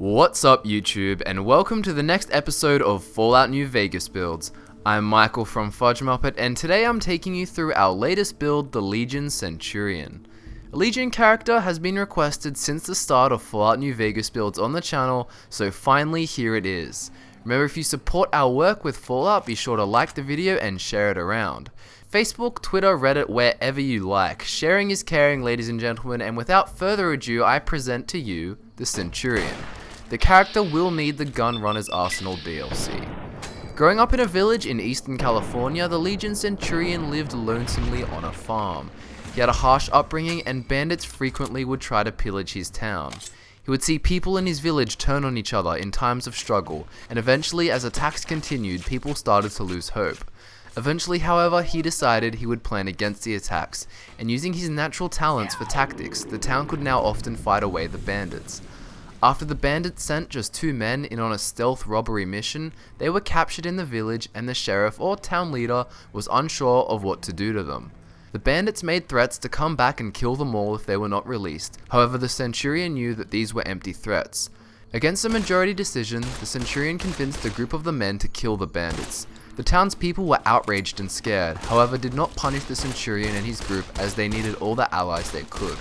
What's up YouTube, and welcome to the next episode of Fallout New Vegas builds. I'm Michael from FudgeMuppet, and today I'm taking you through our latest build, the Legion Centurion. A Legion character has been requested since the start of Fallout New Vegas builds on the channel, so finally here it is. Remember, if you support our work with Fallout, be sure to like the video and share it around. Facebook, Twitter, Reddit, wherever you like. Sharing is caring, ladies and gentlemen, and without further ado, I present to you the Centurion. The character will need the Gun Runner's Arsenal DLC. Growing up in a village in Eastern California, the Legion Centurion lived lonesomely on a farm. He had a harsh upbringing, and bandits frequently would try to pillage his town. He would see people in his village turn on each other in times of struggle, and eventually, as attacks continued, people started to lose hope. Eventually, however, he decided he would plan against the attacks, and using his natural talents for tactics, the town could now often fight away the bandits. After the bandits sent just 2 men in on a stealth robbery mission, they were captured in the village, and the sheriff or town leader was unsure of what to do to them. The bandits made threats to come back and kill them all if they were not released. However, the Centurion knew that these were empty threats. Against a majority decision, the Centurion convinced a group of the men to kill the bandits. The townspeople were outraged and scared, however did not punish the Centurion and his group as they needed all the allies they could.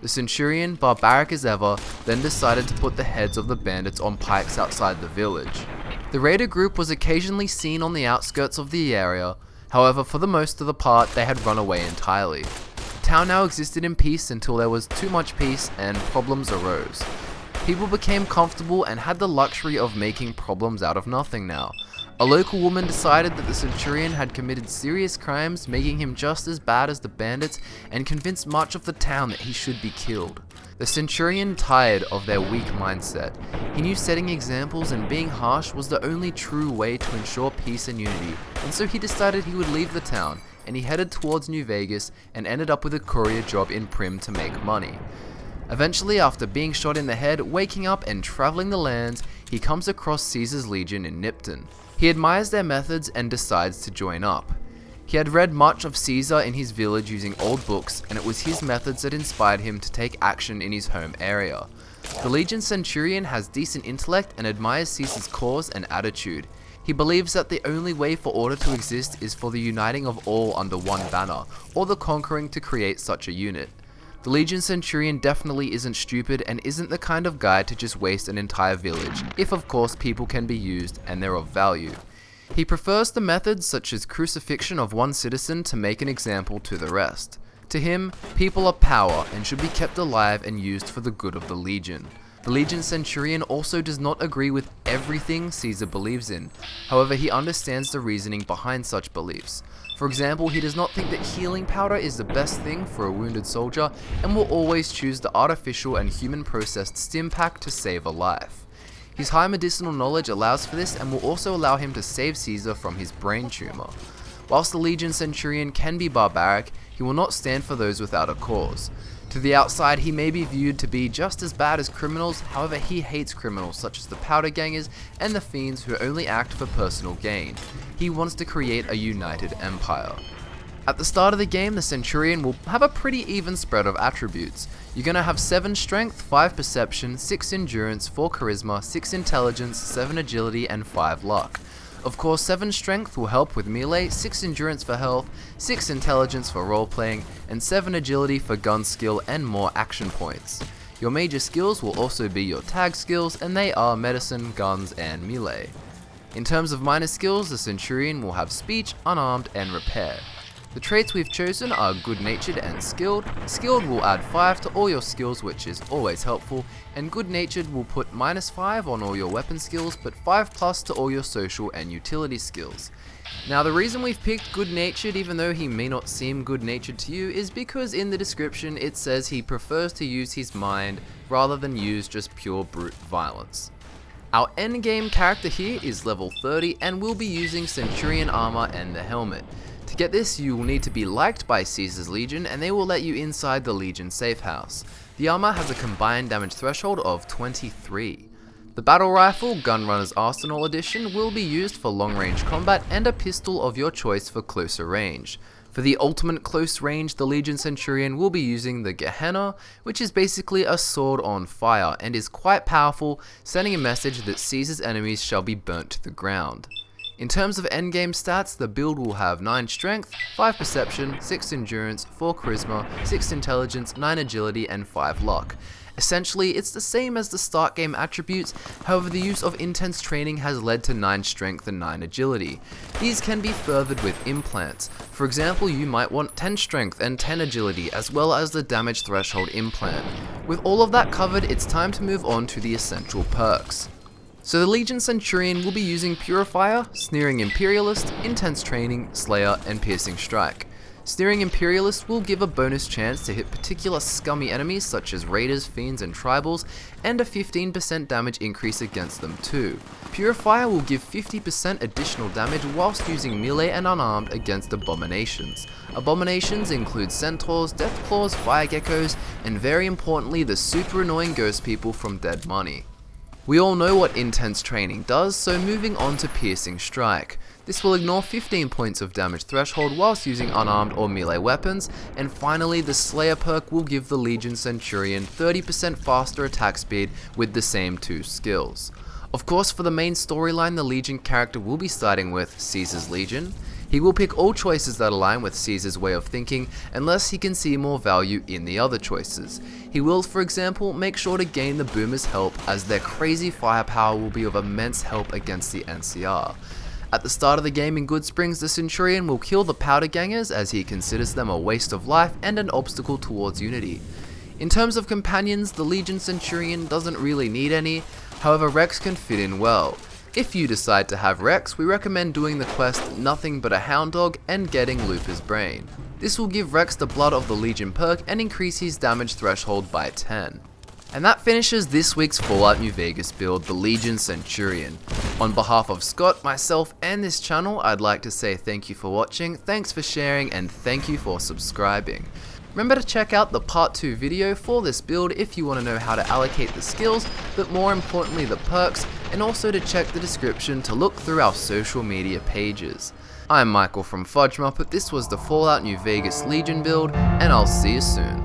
The Centurion, barbaric as ever, then decided to put the heads of the bandits on pikes outside the village. The raider group was occasionally seen on the outskirts of the area, however for the most of the part they had run away entirely. The town now existed in peace until there was too much peace and problems arose. People became comfortable and had the luxury of making problems out of nothing now. A local woman decided that the Centurion had committed serious crimes, making him just as bad as the bandits, and convinced much of the town that he should be killed. The Centurion tired of their weak mindset. He knew setting examples and being harsh was the only true way to ensure peace and unity, and so he decided he would leave the town, and he headed towards New Vegas and ended up with a courier job in Prim to make money. Eventually, after being shot in the head, waking up and traveling the lands, he comes across Caesar's Legion in Nipton. He admires their methods and decides to join up. He had read much of Caesar in his village using old books, and it was his methods that inspired him to take action in his home area. The Legion Centurion has decent intellect and admires Caesar's cause and attitude. He believes that the only way for order to exist is for the uniting of all under one banner, or the conquering to create such a unit. The Legion Centurion definitely isn't stupid and isn't the kind of guy to just waste an entire village, if of course people can be used and they're of value. He prefers the methods such as crucifixion of one citizen to make an example to the rest. To him, people are power and should be kept alive and used for the good of the Legion. The Legion Centurion also does not agree with everything Caesar believes in, however he understands the reasoning behind such beliefs. For example, he does not think that healing powder is the best thing for a wounded soldier and will always choose the artificial and human processed stim pack to save a life. His high medicinal knowledge allows for this and will also allow him to save Caesar from his brain tumor. Whilst the Legion Centurion can be barbaric, he will not stand for those without a cause. To the outside, he may be viewed to be just as bad as criminals, however he hates criminals such as the powder gangers and the fiends who only act for personal gain. He wants to create a united empire. At the start of the game, the Centurion will have a pretty even spread of attributes. You're going to have 7 strength, 5 perception, 6 endurance, 4 charisma, 6 intelligence, 7 agility, and 5 luck. Of course, 7 strength will help with melee, 6 endurance for health, 6 intelligence for roleplaying, and 7 agility for gun skill and more action points. Your major skills will also be your tag skills, and they are medicine, guns, and melee. In terms of minor skills, the Centurion will have speech, unarmed, and repair. The traits we've chosen are good-natured and skilled. Skilled will add 5 to all your skills, which is always helpful, and good-natured will put -5 on all your weapon skills, but 5+ to all your social and utility skills. Now the reason we've picked good-natured, even though he may not seem good-natured to you, is because in the description it says he prefers to use his mind rather than use just pure brute violence. Our endgame character here is level 30 and will be using Centurion Armor and the helmet. To get this, you will need to be liked by Caesar's Legion and they will let you inside the Legion safe house. The armor has a combined damage threshold of 23. The battle rifle, Gun Runner's Arsenal Edition, will be used for long range combat and a pistol of your choice for closer range. For the ultimate close range, the Legion Centurion will be using the Gehenna, which is basically a sword on fire and is quite powerful, sending a message that seizes enemies shall be burnt to the ground. In terms of endgame stats, the build will have 9 strength, 5 perception, 6 endurance, 4 charisma, 6 intelligence, 9 agility, and 5 luck. Essentially, it's the same as the start game attributes, however the use of intense training has led to 9 strength and 9 agility. These can be furthered with implants. For example, you might want 10 strength and 10 agility as well as the damage threshold implant. With all of that covered, it's time to move on to the essential perks. So the Legion Centurion will be using Purifier, Sneering Imperialist, Intense Training, Slayer, and Piercing Strike. Sneering Imperialist will give a bonus chance to hit particular scummy enemies such as raiders, fiends, and tribals, and a 15% damage increase against them too. Purifier will give 50% additional damage whilst using melee and unarmed against abominations. Abominations include centaurs, deathclaws, fire geckos, and very importantly the super annoying ghost people from Dead Money. We all know what intense training does, so moving on to Piercing Strike. This will ignore 15 points of damage threshold whilst using unarmed or melee weapons, and finally the Slayer perk will give the Legion Centurion 30% faster attack speed with the same 2 skills. Of course, for the main storyline, the Legion character will be starting with Caesar's Legion. He will pick all choices that align with Caesar's way of thinking unless he can see more value in the other choices. He will, for example, make sure to gain the Boomers' help as their crazy firepower will be of immense help against the NCR. At the start of the game in Goodsprings, the Centurion will kill the Powder Gangers as he considers them a waste of life and an obstacle towards unity. In terms of companions, the Legion Centurion doesn't really need any, however Rex can fit in well. If you decide to have Rex, we recommend doing the quest Nothing But a Hound Dog and getting Looper's Brain. This will give Rex the Blood of the Legion perk and increase his damage threshold by 10. And that finishes this week's Fallout New Vegas build, the Legion Centurion. On behalf of Scott, myself, and this channel, I'd like to say thank you for watching, thanks for sharing, and thank you for subscribing. Remember to check out the part 2 video for this build if you want to know how to allocate the skills, but more importantly the perks, and also to check the description to look through our social media pages. I'm Michael from FudgeMuppet, this was the Fallout New Vegas Legion build, and I'll see you soon.